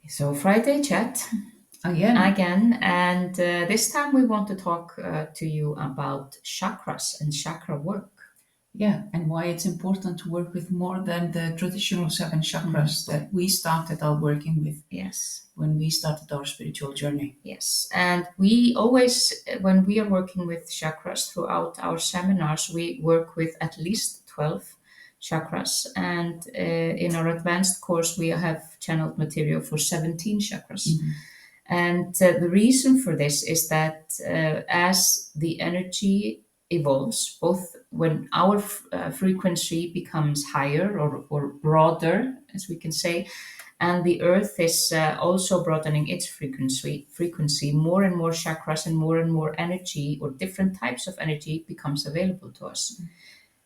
So Friday chat again, and this time we want to talk to you about chakras and chakra work. Yeah, and why it's important to work with more than the traditional 7 chakras that we started out working with. Yes. When we started our spiritual journey. Yes, and we always, when we are working with chakras throughout our seminars, we work with at least 12 chakras, and in our advanced course, we have channeled material for 17 chakras. Mm-hmm. And the reason for this is that as the energy evolves, both when our frequency becomes higher or broader, as we can say, and the earth is also broadening its frequency, more and more chakras and more energy or different types of energy becomes available to us.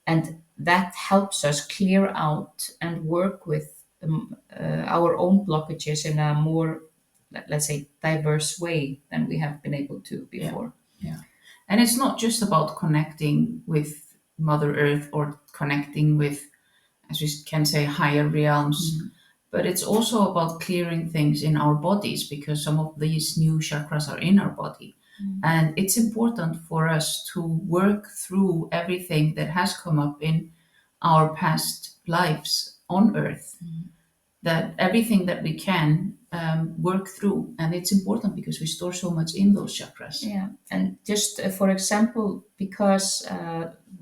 And that helps us clear out and work with our own blockages in a more, let's say, diverse way than we have been able to before. Yeah. And it's not just about connecting with Mother Earth or connecting with, as we can say, higher realms, but it's also about clearing things in our bodies, because some of these new chakras are in our body. And it's important for us to work through everything that has come up in our past lives on Earth, that everything that we can work through. And it's important because we store so much in those chakras. Yeah, and just for example, because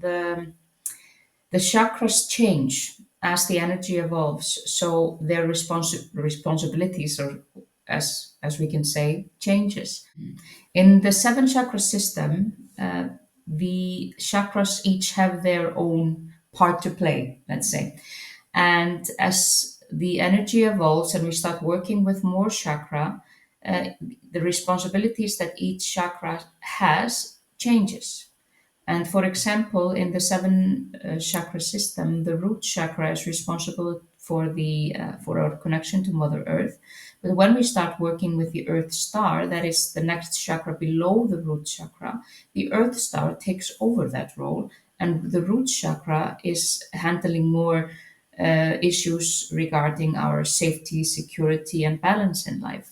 the chakras change as the energy evolves, so their responsibilities, or as we can say, changes. In the 7 chakra system, the chakras each have their own part to play, let's say. And as the energy evolves and we start working with more chakra, the responsibilities that each chakra has changes. And for example, in the 7 chakra system, the root chakra is responsible for our connection to Mother Earth. But when we start working with the Earth star, that is the next chakra below the root chakra, the Earth star takes over that role, and the root chakra is handling more issues regarding our safety, security, and balance in life.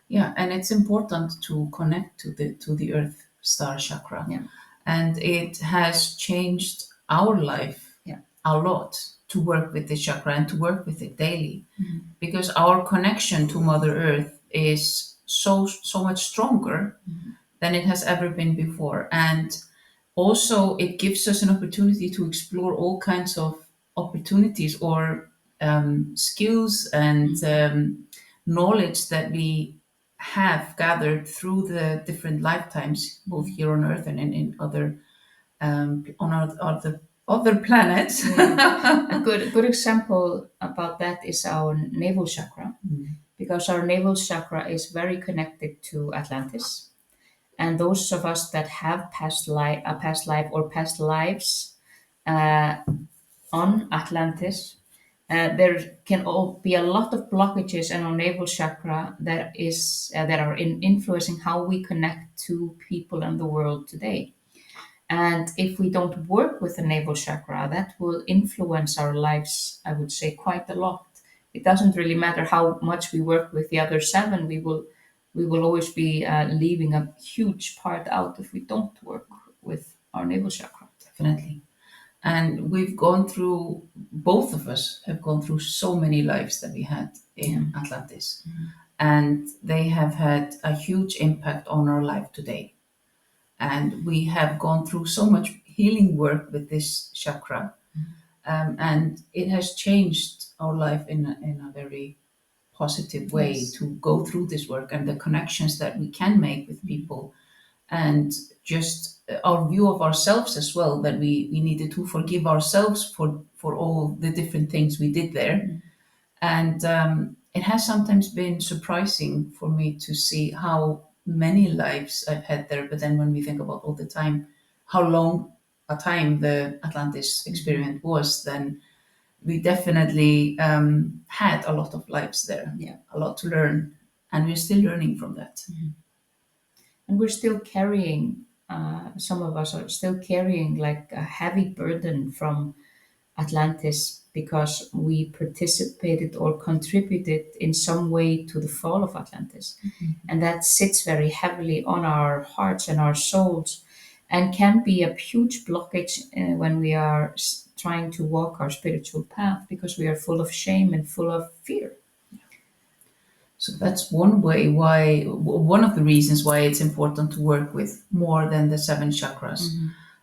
Yeah, and it's important to connect to the Earth Star chakra. Yeah. And it has changed our life a lot to work with this chakra and to work with it daily, because our connection to Mother Earth is so much stronger than it has ever been before. And also it gives us an opportunity to explore all kinds of opportunities or skills and knowledge that we have gathered through the different lifetimes, both here on Earth and in other on other planets. A good example about that is our navel chakra, because our navel chakra is very connected to Atlantis. And those of us that have a past life or past lives on Atlantis, there can all be a lot of blockages in our navel chakra that are influencing how we connect to people in the world today. And if we don't work with the navel chakra, that will influence our lives, I would say, quite a lot. It doesn't really matter how much we work with the other 7. We will always be leaving a huge part out if we don't work with our navel chakra. Definitely. And we've gone through, both of us have gone through so many lives that we had in Atlantis. And they have had a huge impact on our life today. And we have gone through so much healing work with this chakra. And it has changed our life in a very positive way to go through this work, and the connections that we can make with people, and just our view of ourselves as well, that we needed to forgive ourselves for all the different things we did there. And it has sometimes been surprising for me to see how many lives I've had there, but then when we think about all the time, how long a time the Atlantis experiment was, then we definitely had a lot of lives there, a lot to learn, and we're still learning from that. And we're still carrying, some of us are still carrying like a heavy burden from Atlantis, because we participated or contributed in some way to the fall of Atlantis. And that sits very heavily on our hearts and our souls, and can be a huge blockage when we are trying to walk our spiritual path, because we are full of shame and full of fear. So that's one of the reasons why it's important to work with more than the 7 chakras.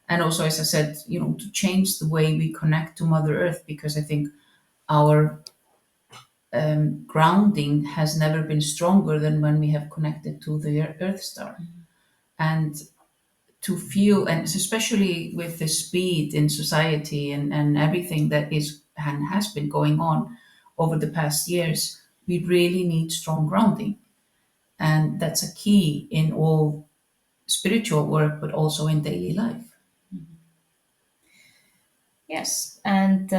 And also, as I said, to change the way we connect to Mother Earth, because I think our grounding has never been stronger than when we have connected to the Earth Star. And to feel, and especially with the speed in society and everything that is and has been going on over the past years, we really need strong grounding. And that's a key in all spiritual work, but also in daily life. Yes, and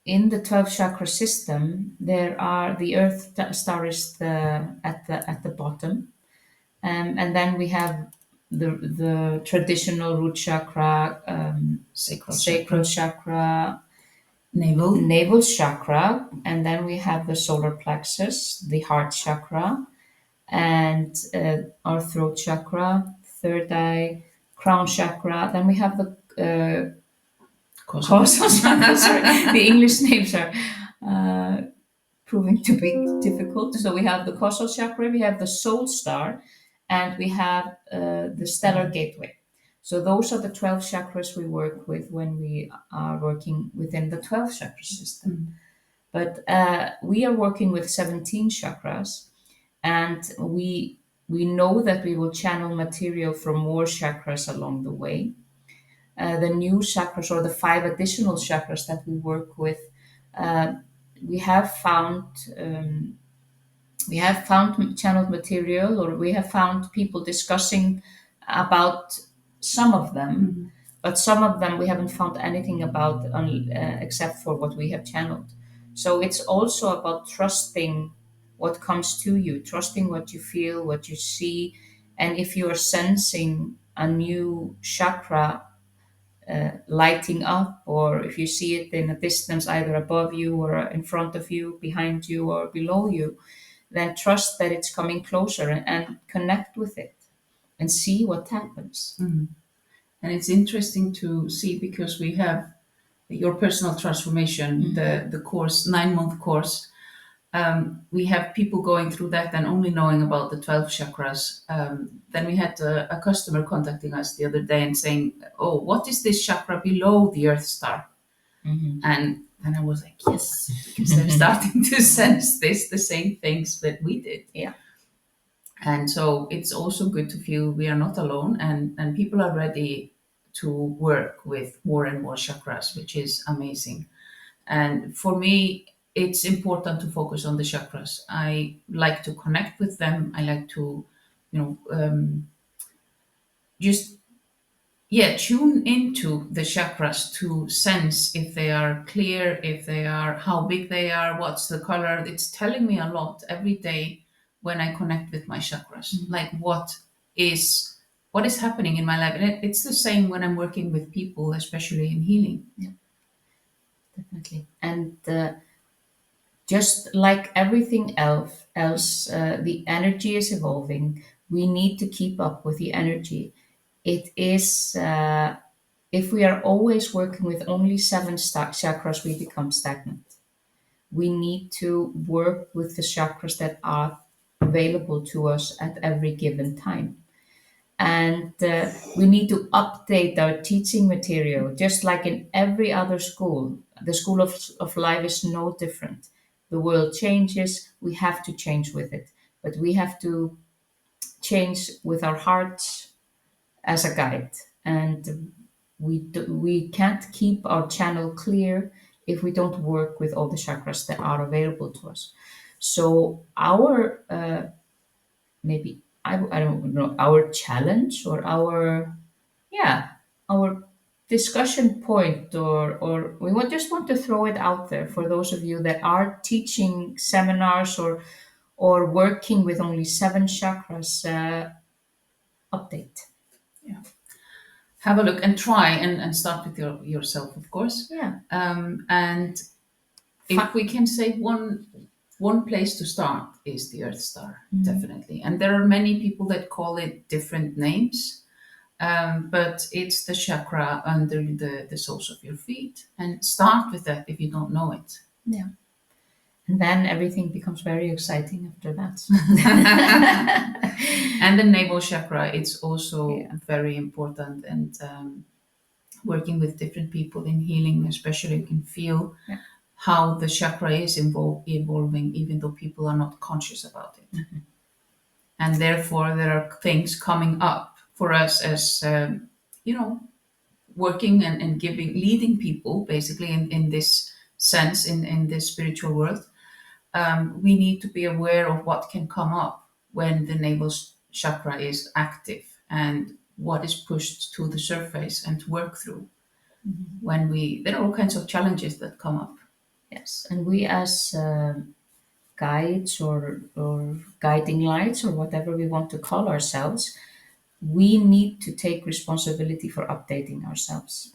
in the 12 chakra system, there are the Earth star is at the bottom, and then we have the traditional root chakra, sacral chakra, navel chakra, and then we have the solar plexus, the heart chakra, and our throat chakra, third eye, crown chakra. Then we have the causal chakra. Sorry, the English names are proving to be difficult. So we have the causal chakra, we have the soul star, and we have the stellar gateway. So those are the 12 chakras we work with when we are working within the 12 chakra system. But we are working with 17 chakras, and we know that we will channel material from more chakras along the way. The new chakras, or the 5 additional chakras that we work with, we have found channeled material, or we have found people discussing about some of them, but some of them we haven't found anything about except for what we have channeled. So it's also about trusting what comes to you, trusting what you feel, what you see, and if you are sensing a new chakra lighting up, or if you see it in a distance, either above you or in front of you, behind you or below you, then trust that it's coming closer, and connect with it and see what happens. And it's interesting to see, because we have your personal transformation, the course, 9-month course. We have people going through that and only knowing about the 12 chakras. Then we had a customer contacting us the other day and saying, "Oh, what is this chakra below the Earth Star?" And I was like, yes, because they're starting to sense the same things that we did. Yeah. And so it's also good to feel we are not alone, and people are ready to work with more and more chakras, which is amazing. And for me, it's important to focus on the chakras. I like to connect with them. I like to, just tune into the chakras to sense if they are clear, if they are, how big they are, what's the color. It's telling me a lot every day when I connect with my chakras, like what is happening in my life. And it's the same when I'm working with people, especially in healing. Yeah, definitely. And just like everything else, the energy is evolving. We need to keep up with the energy. It is, if we are always working with only 7 chakras, we become stagnant. We need to work with the chakras that are available to us at every given time. And we need to update our teaching material, just like in every other school. The school of life is no different. The world changes, we have to change with it. But we have to change with our hearts as a guide. And we can't keep our channel clear if we don't work with all the chakras that are available to us. So our maybe I don't know, our challenge, or our discussion point, or we just want to throw it out there for those of you that are teaching seminars, or working with only 7 chakras. Update. have a look and try and start with yourself, of course. Yeah. And if we can say one place to start is the Earth Star, definitely. And there are many people that call it different names, but it's the chakra under the soles of your feet. And start with that if you don't know it. Yeah. And then everything becomes very exciting after that. And the navel chakra, it's also very important. And working with different people in healing, especially, you can feel how the chakra is evolving, even though people are not conscious about it. Mm-hmm. And therefore, there are things coming up for us as, working and leading people, basically, in this sense, in this spiritual world. We need to be aware of what can come up when the navel chakra is active and what is pushed to the surface and to work through. Mm-hmm. There are all kinds of challenges that come up. Yes, and we as guides or guiding lights or whatever we want to call ourselves, we need to take responsibility for updating ourselves.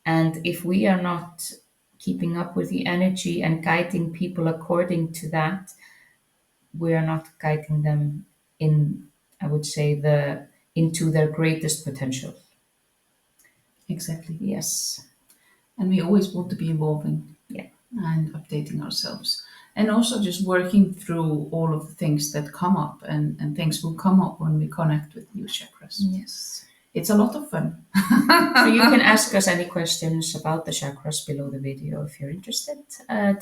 And if we are not keeping up with the energy and guiding people according to that, we are not guiding them in, I would say, into their greatest potential. Exactly. Yes. And we always want to be evolving and updating ourselves. And also just working through all of the things that come up, and things will come up when we connect with new chakras. Yes. It's a lot of fun. So you can ask us any questions about the chakras below the video if you're interested.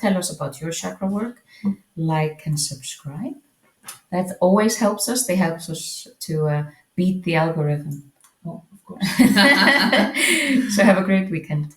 Tell us about your chakra work. Like and subscribe. That always helps us. They help us to beat the algorithm. Oh, of course. So have a great weekend.